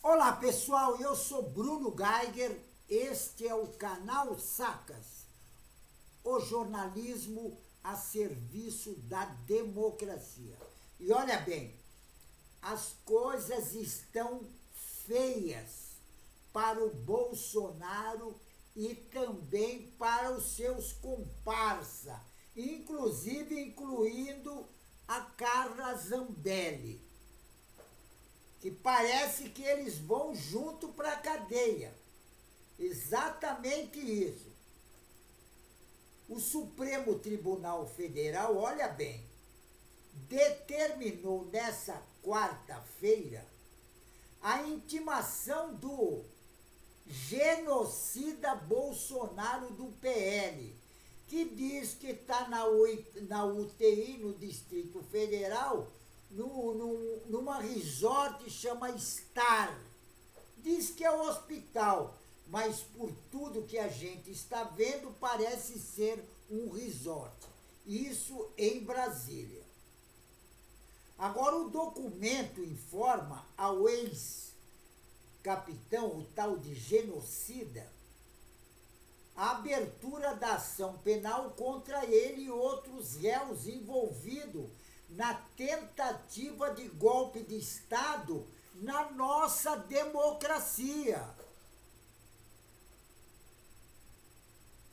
Olá pessoal, eu sou Bruno Geiger, este é o canal Sacas, o jornalismo a serviço da democracia. E olha bem, as coisas estão feias para o Bolsonaro e também para os seus comparsa, incluindo a Carla Zambelli, que parece que eles vão junto para a cadeia. Exatamente isso. O Supremo Tribunal Federal, olha bem, determinou nessa quarta-feira a intimação do genocida Bolsonaro do PL, que diz que está na UTI no Distrito Federal, numa resort chama Star. Diz que é um hospital, mas por tudo que a gente está vendo, parece ser um resort. Isso em Brasília. Agora, o documento informa ao ex-capitão, o tal de genocida, a abertura da ação penal contra ele e outros réus envolvidos na tentativa de golpe de Estado na nossa democracia.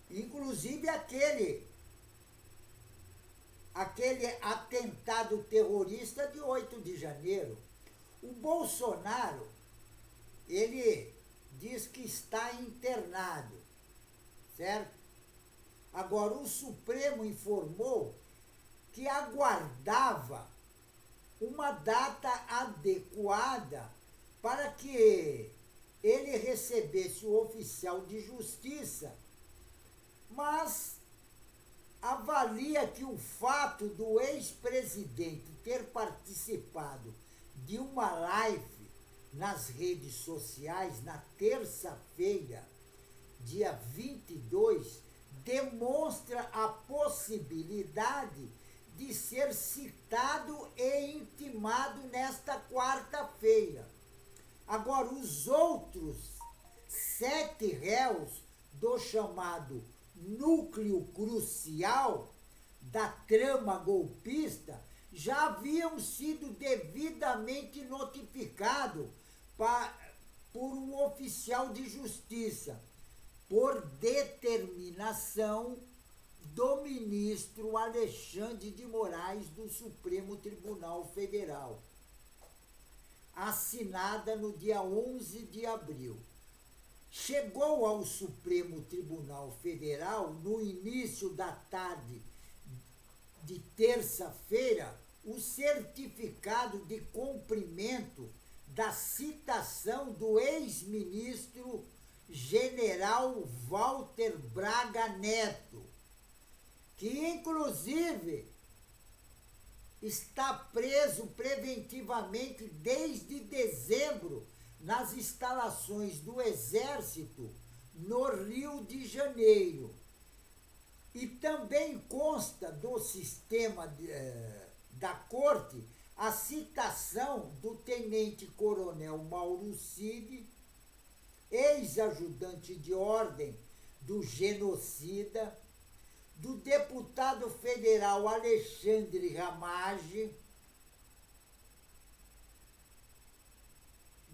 Inclusive aquele atentado terrorista de 8 de janeiro. O Bolsonaro, ele diz que está internado, certo? Agora, o Supremo informou que aguardava uma data adequada para que ele recebesse o oficial de justiça, mas avalia que o fato do ex-presidente ter participado de uma live nas redes sociais na terça-feira, dia 22, demonstra a possibilidade de ser citado e intimado nesta quarta-feira. Agora, os outros 7 réus do chamado núcleo crucial da trama golpista já haviam sido devidamente notificados por um oficial de justiça, por determinação do ministro Alexandre de Moraes do Supremo Tribunal Federal, assinada no dia 11 de abril. Chegou ao Supremo Tribunal Federal, no início da tarde de terça-feira, o certificado de cumprimento da citação do ex-ministro General Walter Braga Neto, que inclusive está preso preventivamente desde dezembro nas instalações do Exército no Rio de Janeiro. E também consta do sistema da Corte a citação do tenente-coronel Mauro Cid, ex-ajudante de ordem do genocida, do deputado federal Alexandre Ramage,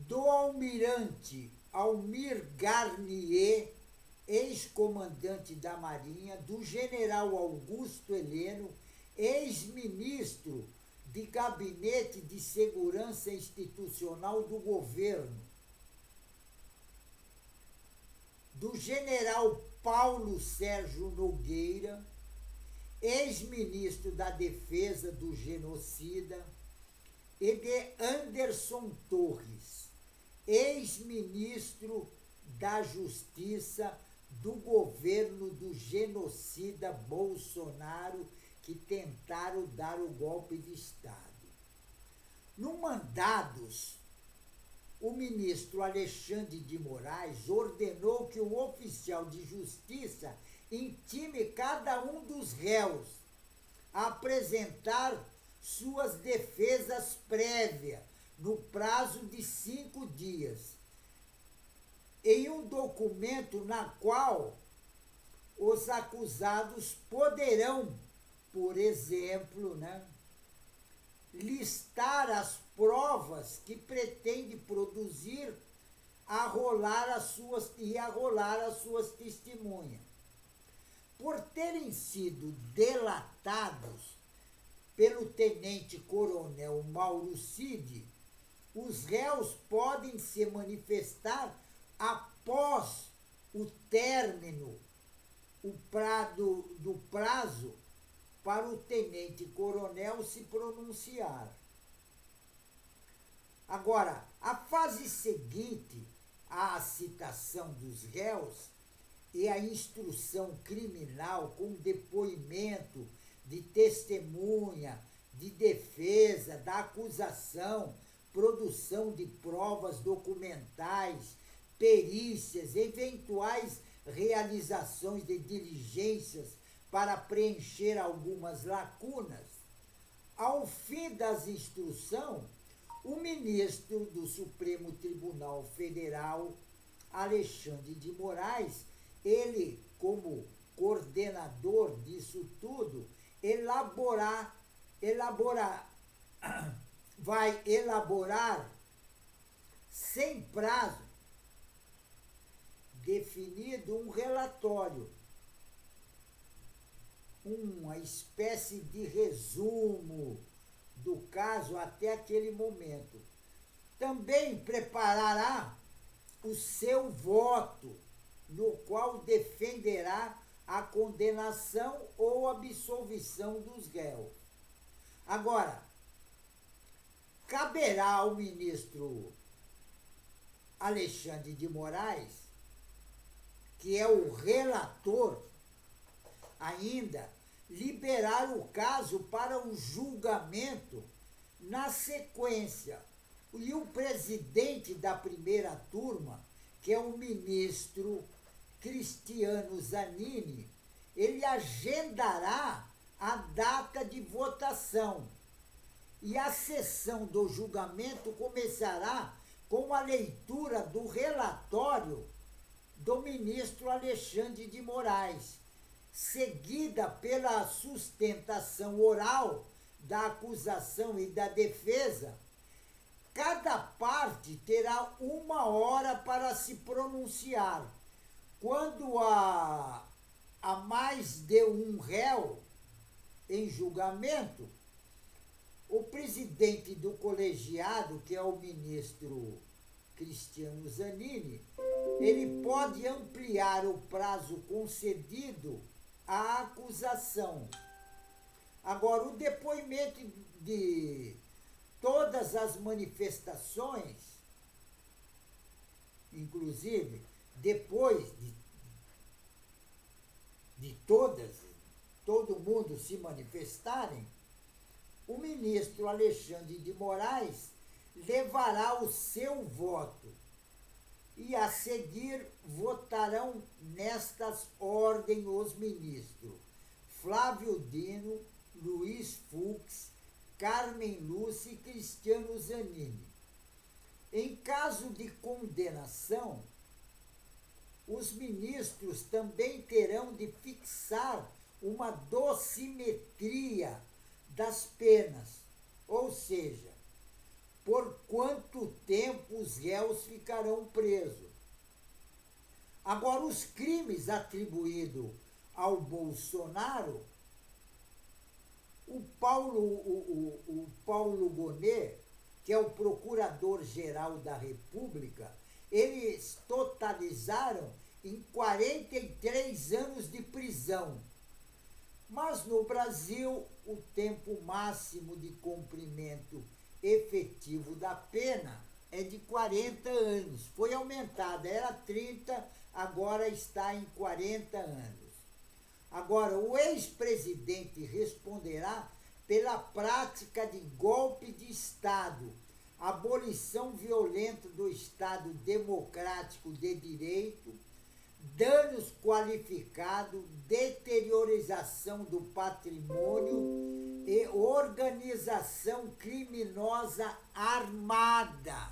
do almirante Almir Garnier, ex-comandante da Marinha, do general Augusto Heleno, ex-ministro de Gabinete de Segurança Institucional do governo, do general Paulo Sérgio Nogueira, ex-ministro da Defesa do genocida, e de Anderson Torres, ex-ministro da Justiça do governo do genocida Bolsonaro, que tentaram dar o golpe de Estado. No mandados, o ministro Alexandre de Moraes ordenou que o oficial de justiça intime cada um dos réus a apresentar suas defesas prévias no prazo de 5 dias, em um documento na qual os acusados poderão, por exemplo, listar as provas que pretende produzir arrolar as suas testemunhas. Por terem sido delatados pelo tenente-coronel Mauro Cid, os réus podem se manifestar após o término do prazo para o tenente-coronel se pronunciar. Agora, a fase seguinte à citação dos réus e a instrução criminal com depoimento de testemunha, de defesa, da acusação, produção de provas documentais, perícias, eventuais realizações de diligências para preencher algumas lacunas. Ao fim das instruções, o ministro do Supremo Tribunal Federal, Alexandre de Moraes, ele, como coordenador disso tudo, vai elaborar, sem prazo definido, um relatório, uma espécie de resumo do caso até aquele momento. Também preparará o seu voto, no qual defenderá a condenação ou absolvição dos réus. Agora, caberá ao ministro Alexandre de Moraes, que é o relator, ainda liberar o caso para o julgamento na sequência. E o presidente da primeira turma, que é o ministro Cristiano Zanini, ele agendará a data de votação. E a sessão do julgamento começará com a leitura do relatório do ministro Alexandre de Moraes, seguida pela sustentação oral da acusação e da defesa. Cada parte terá 1 hora para se pronunciar. Quando há mais de um réu em julgamento, o presidente do colegiado, que é o ministro Cristiano Zanini, ele pode ampliar o prazo concedido à acusação. Agora, o depoimento de todas as manifestações, inclusive, depois de todo mundo se manifestarem, o ministro Alexandre de Moraes levará o seu voto e, a seguir, votarão nestas ordens os ministros Flávio Dino, Luiz Fux, Carmen Lúcia e Cristiano Zanini. Em caso de condenação, os ministros também terão de fixar uma dosimetria das penas, ou seja, por quanto tempo os réus ficarão presos. Agora, os crimes atribuídos ao Bolsonaro, o Paulo Gonet, que é o Procurador-Geral da República, eles totalizaram em 43 anos de prisão. Mas no Brasil, o tempo máximo de cumprimento efetivo da pena é de 40 anos. Foi aumentada, era 30, agora está em 40 anos. Agora, o ex-presidente responderá pela prática de golpe de Estado, abolição violenta do Estado democrático de direito, danos qualificados, deteriorização do patrimônio e organização criminosa armada.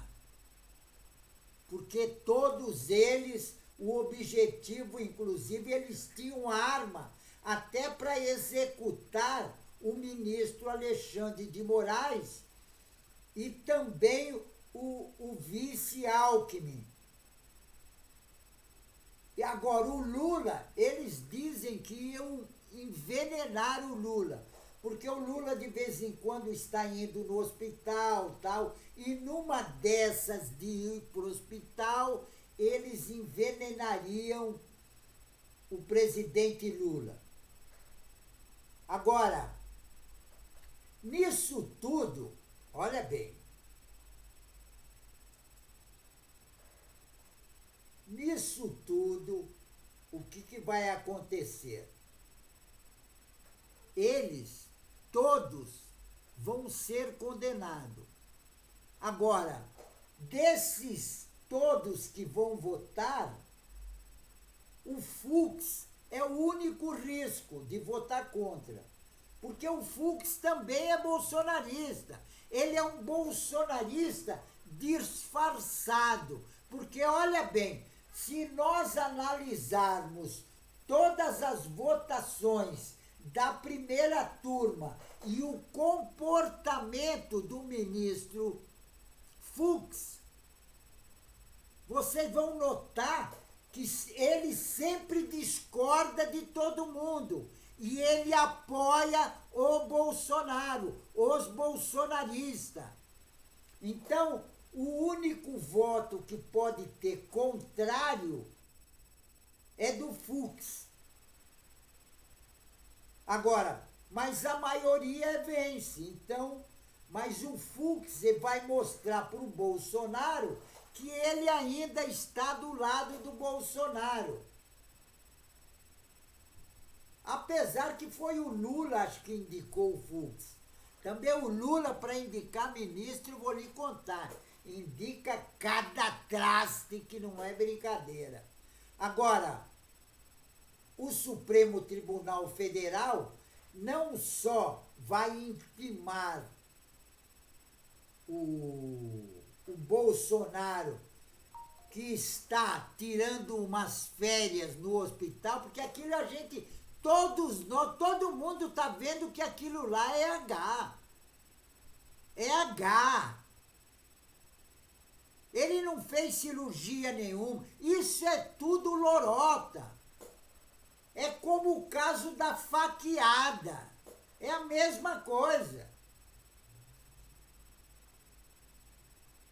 Porque todos eles, o objetivo, inclusive, eles tinham arma até para executar o ministro Alexandre de Moraes e também o vice Alckmin. E agora o Lula, eles dizem que iam envenenar o Lula, porque o Lula de vez em quando está indo no hospital, tal, e numa dessas de ir para o hospital, eles envenenariam o presidente Lula. Agora, nisso tudo, olha bem, nisso tudo, o que vai acontecer? Eles, todos, vão ser condenados. Agora, desses todos que vão votar, o Fux é o único risco de votar contra. Porque o Fux também é bolsonarista. Ele é um bolsonarista disfarçado. Porque, olha bem, se nós analisarmos todas as votações da primeira turma e o comportamento do ministro Fux, vocês vão notar que ele sempre discorda de todo mundo e ele apoia o Bolsonaro, os bolsonaristas. Então, o único voto que pode ter contrário é do Fux. Agora, mas a maioria vence, então, mas o Fux vai mostrar para o Bolsonaro que ele ainda está do lado do Bolsonaro. Apesar que foi o Lula, acho que indicou o Fux. Também o Lula, para indicar ministro, vou lhe contar, indica cada traste que não é brincadeira. Agora, o Supremo Tribunal Federal não só vai intimar o Bolsonaro, que está tirando umas férias no hospital, porque aquilo a gente, todos nós, todo mundo está vendo que aquilo lá é H. É H. Ele não fez cirurgia nenhuma. Isso é tudo lorota. É como o caso da faqueada. É a mesma coisa.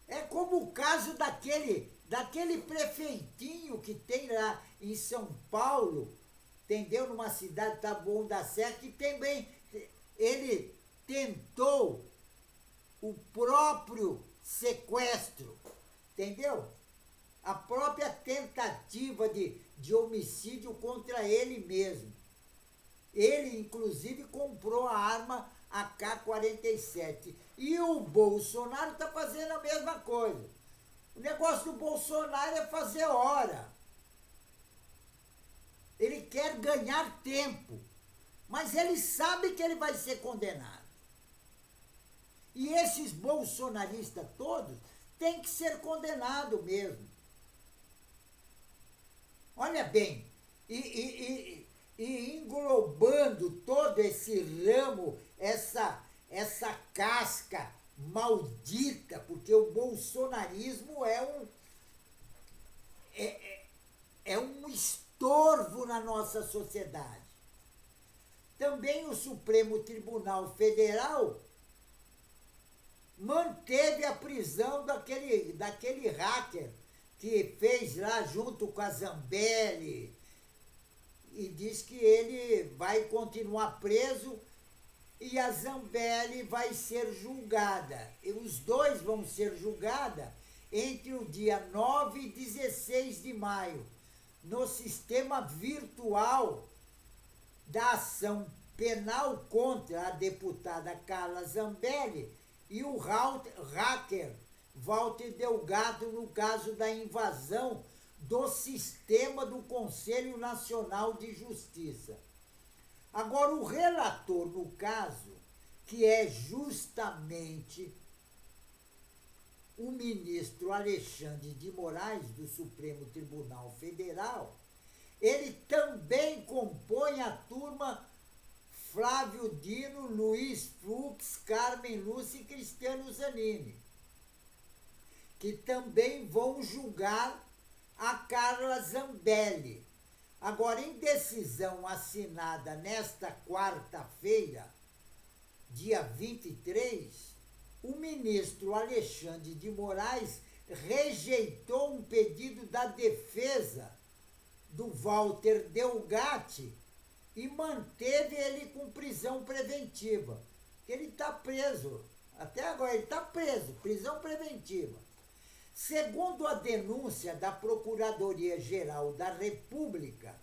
É como o caso daquele prefeitinho que tem lá em São Paulo, entendeu? Numa cidade Taboão da Serra, que também ele tentou o próprio sequestro, entendeu? A própria tentativa de homicídio contra ele mesmo. Ele, inclusive, comprou a arma AK-47. E o Bolsonaro está fazendo a mesma coisa. O negócio do Bolsonaro é fazer hora. Ele quer ganhar tempo. Mas ele sabe que ele vai ser condenado. E esses bolsonaristas todos têm que ser condenados mesmo. Olha bem, e englobando todo esse ramo, essa casca maldita, porque o bolsonarismo é um estorvo na nossa sociedade. Também o Supremo Tribunal Federal manteve a prisão daquele hacker que fez lá junto com a Zambelli, e diz que ele vai continuar preso e a Zambelli vai ser julgada. E os dois vão ser julgados entre o dia 9 e 16 de maio, no sistema virtual da ação penal contra a deputada Carla Zambelli e o hacker Walter Delgado, no caso da invasão do sistema do Conselho Nacional de Justiça. Agora, o relator, no caso, que é justamente o ministro Alexandre de Moraes, do Supremo Tribunal Federal, ele também compõe a turma Flávio Dino, Luiz Fux, Carmen Lúcia e Cristiano Zanini, que também vão julgar a Carla Zambelli. Agora, em decisão assinada nesta quarta-feira, dia 23, o ministro Alexandre de Moraes rejeitou um pedido da defesa do Walter Delgatti e manteve ele com prisão preventiva. Ele está preso, até agora ele está preso, prisão preventiva. Segundo a denúncia da Procuradoria-Geral da República,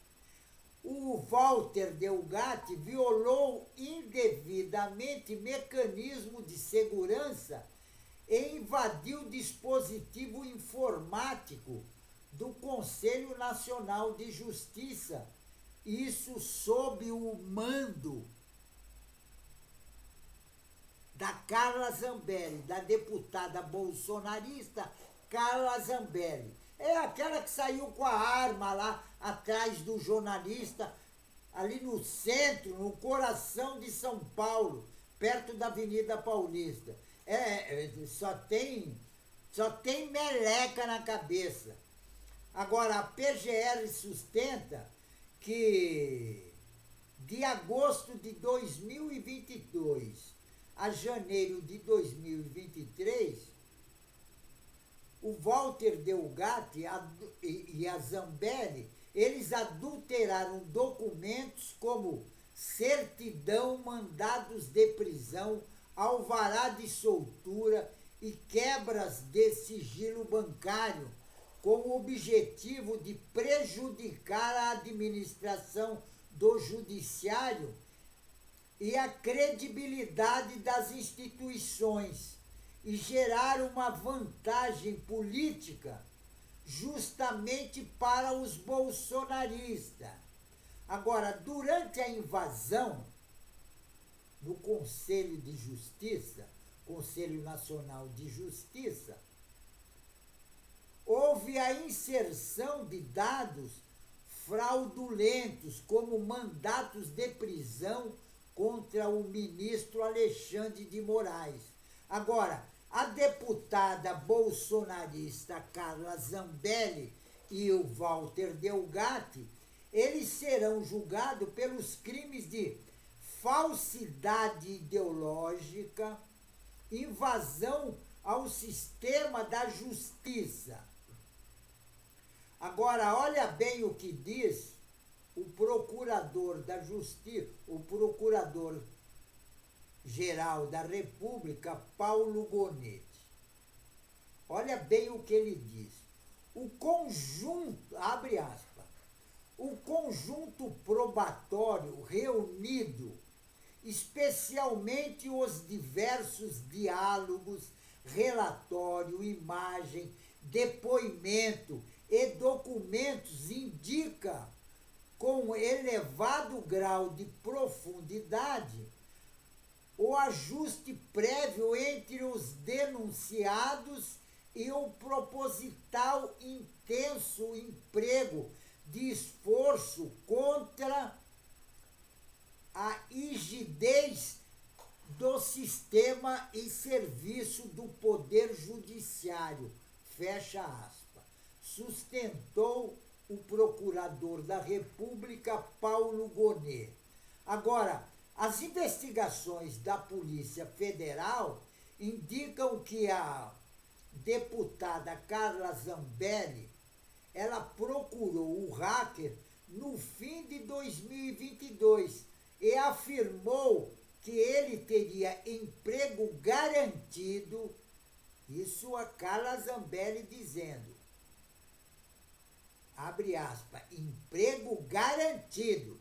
o Walter Delgatti violou indevidamente mecanismo de segurança e invadiu dispositivo informático do Conselho Nacional de Justiça, isso sob o mando da Carla Zambelli, da deputada bolsonarista Carla Zambelli. É aquela que saiu com a arma lá atrás do jornalista, ali no centro, no coração de São Paulo, perto da Avenida Paulista. Só tem meleca na cabeça. Agora, a PGR sustenta que de agosto de 2022 a janeiro de 2023, o Walter Delgatti e a Zambelli, eles adulteraram documentos como certidão, mandados de prisão, alvará de soltura e quebras de sigilo bancário, com o objetivo de prejudicar a administração do judiciário e a credibilidade das instituições e gerar uma vantagem política justamente para os bolsonaristas. Agora, durante a invasão do Conselho de Justiça, Conselho Nacional de Justiça, houve a inserção de dados fraudulentos, como mandatos de prisão contra o ministro Alexandre de Moraes. Agora, a deputada bolsonarista Carla Zambelli e o Walter Delgatti, eles serão julgados pelos crimes de falsidade ideológica, invasão ao sistema da justiça. Agora, olha bem o que diz o procurador da Justiça, o procurador-geral da República, Paulo Gonetti. Olha bem o que ele diz. O conjunto, abre aspas, o conjunto probatório reunido, especialmente os diversos diálogos, relatório, imagem, depoimento e documentos, indica com elevado grau de profundidade o ajuste prévio entre os denunciados e o proposital intenso emprego de esforço contra a rigidez do sistema e serviço do Poder Judiciário, fecha aspas, sustentou o procurador da República, Paulo Gonet. Agora, as investigações da Polícia Federal indicam que a deputada Carla Zambelli, ela procurou o hacker no fim de 2022 e afirmou que ele teria emprego garantido, isso a Carla Zambelli dizendo, abre aspas, emprego garantido,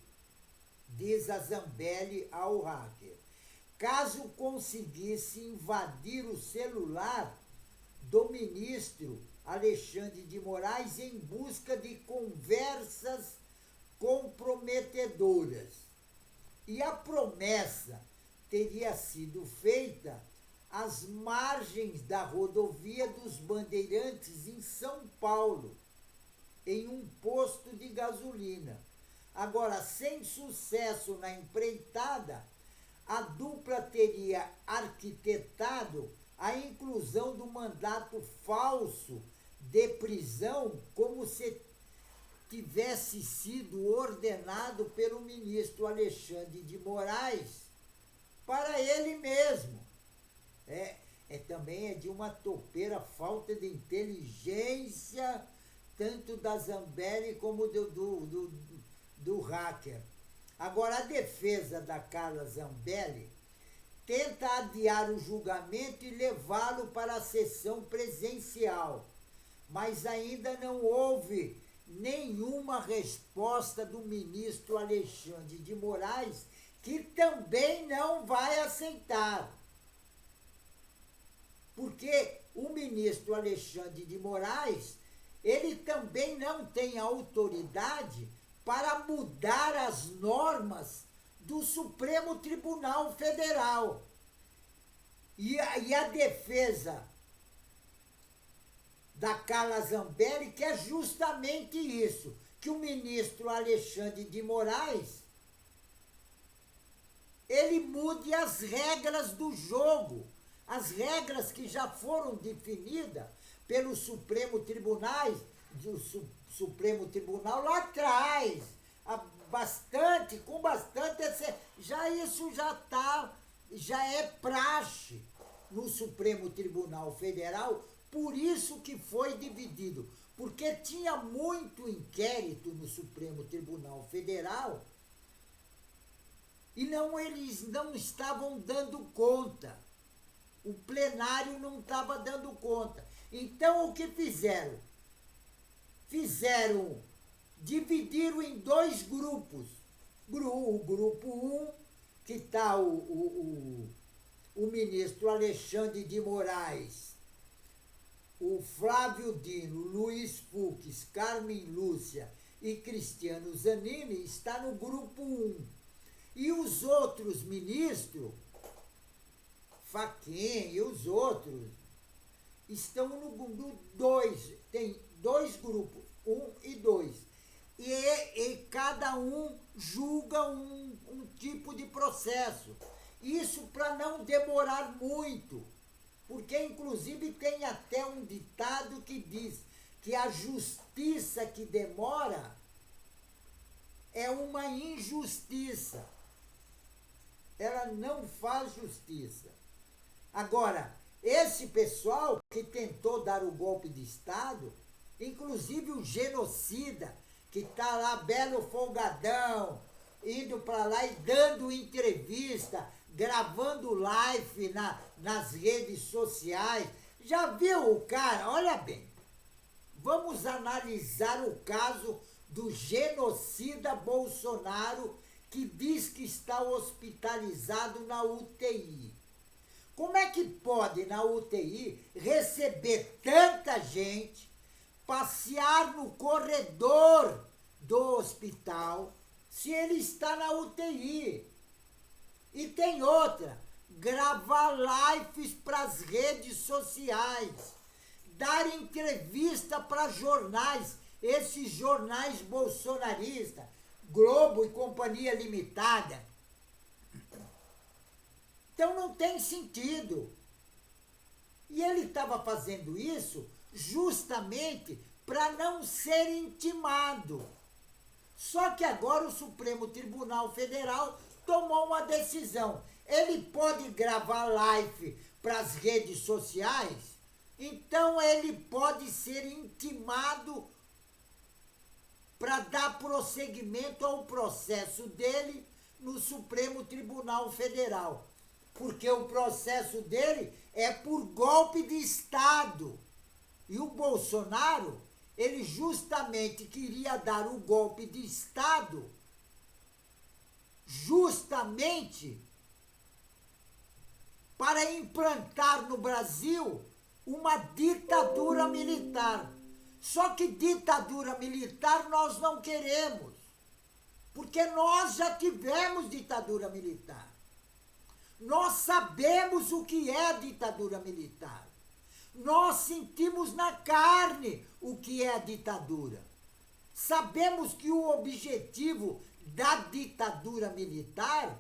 diz a Zambelli ao hacker, caso conseguisse invadir o celular do ministro Alexandre de Moraes em busca de conversas comprometedoras. E a promessa teria sido feita às margens da rodovia dos Bandeirantes em São Paulo, em um posto de gasolina. Agora, sem sucesso na empreitada, a dupla teria arquitetado a inclusão do mandato falso de prisão como se tivesse sido ordenado pelo ministro Alexandre de Moraes para ele mesmo. Também é de uma topeira falta de inteligência, tanto da Zambelli como do hacker. Agora, a defesa da Carla Zambelli tenta adiar o julgamento e levá-lo para a sessão presencial, mas ainda não houve nenhuma resposta do ministro Alexandre de Moraes, que também não vai aceitar. Porque o ministro Alexandre de Moraes, ele também não tem autoridade para mudar as normas do Supremo Tribunal Federal. E a defesa da Carla Zambelli quer justamente isso, que o ministro Alexandre de Moraes ele mude as regras do jogo, as regras que já foram definidas pelo Supremo Tribunal lá atrás, com bastante, já é praxe no Supremo Tribunal Federal, por isso que foi dividido, porque tinha muito inquérito no Supremo Tribunal Federal e eles não estavam dando conta. O plenário não estava dando conta. Então, o que fizeram? Dividiram em dois grupos. O grupo 1, que está o ministro Alexandre de Moraes, o Flávio Dino, Luiz Fux, Carmen Lúcia e Cristiano Zanini, está no grupo 1. E os outros ministros, Fachin e os outros, estão no 2. Tem dois grupos, 1 e 2. E cada um julga um tipo de processo. Isso para não demorar muito. Porque, inclusive, tem até um ditado que diz que a justiça que demora é uma injustiça. Ela não faz justiça. Agora, esse pessoal que tentou dar o golpe de Estado, inclusive o genocida, que está lá belo folgadão, indo para lá e dando entrevista, gravando live nas redes sociais. Já viu o cara? Olha bem, vamos analisar o caso do genocida Bolsonaro, que diz que está hospitalizado na UTI. Como é que pode, na UTI, receber tanta gente, passear no corredor do hospital, se ele está na UTI? E tem outra, gravar lives para as redes sociais, dar entrevista para jornais, esses jornais bolsonaristas, Globo e Companhia Limitada. Então não tem sentido. E ele estava fazendo isso justamente para não ser intimado. Só que agora o Supremo Tribunal Federal tomou uma decisão. Ele pode gravar live para as redes sociais, então ele pode ser intimado para dar prosseguimento ao processo dele no Supremo Tribunal Federal. Porque o processo dele é por golpe de Estado. E o Bolsonaro, ele justamente queria dar o golpe de Estado justamente para implantar no Brasil uma ditadura militar. Só que ditadura militar nós não queremos, porque nós já tivemos ditadura militar. Nós sabemos o que é ditadura militar. Nós sentimos na carne o que é a ditadura. Sabemos que o objetivo da ditadura militar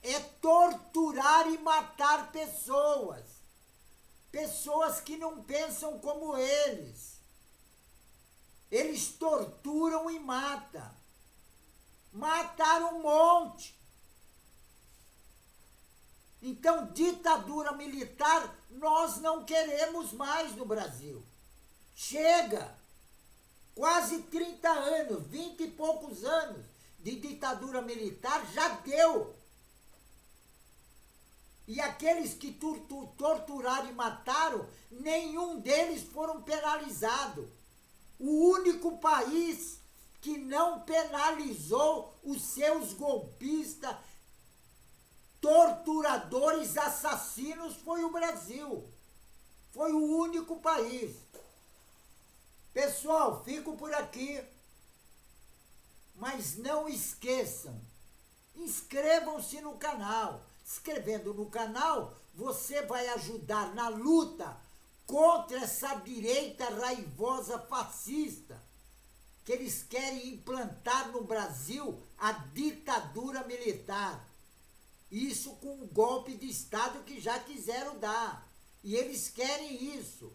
é torturar e matar pessoas. Pessoas que não pensam como eles. Eles torturam e matam. Mataram um monte. Então, ditadura militar nós não queremos mais no Brasil. Chega! Quase 30 anos, 20 e poucos anos de ditadura militar já deu. E aqueles que torturaram e mataram, nenhum deles foram penalizados. O único país que não penalizou os seus golpistas, torturadores, assassinos foi o Brasil. Foi o único país. Pessoal, fico por aqui. Mas não esqueçam, inscrevam-se no canal. Inscrevendo no canal, você vai ajudar na luta contra essa direita raivosa fascista, que eles querem implantar no Brasil a ditadura militar. Isso com o golpe de Estado que já quiseram dar. E eles querem isso.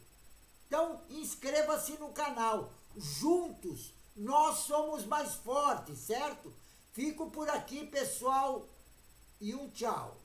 Então, inscreva-se no canal. Juntos, nós somos mais fortes, certo? Fico por aqui, pessoal, e um tchau.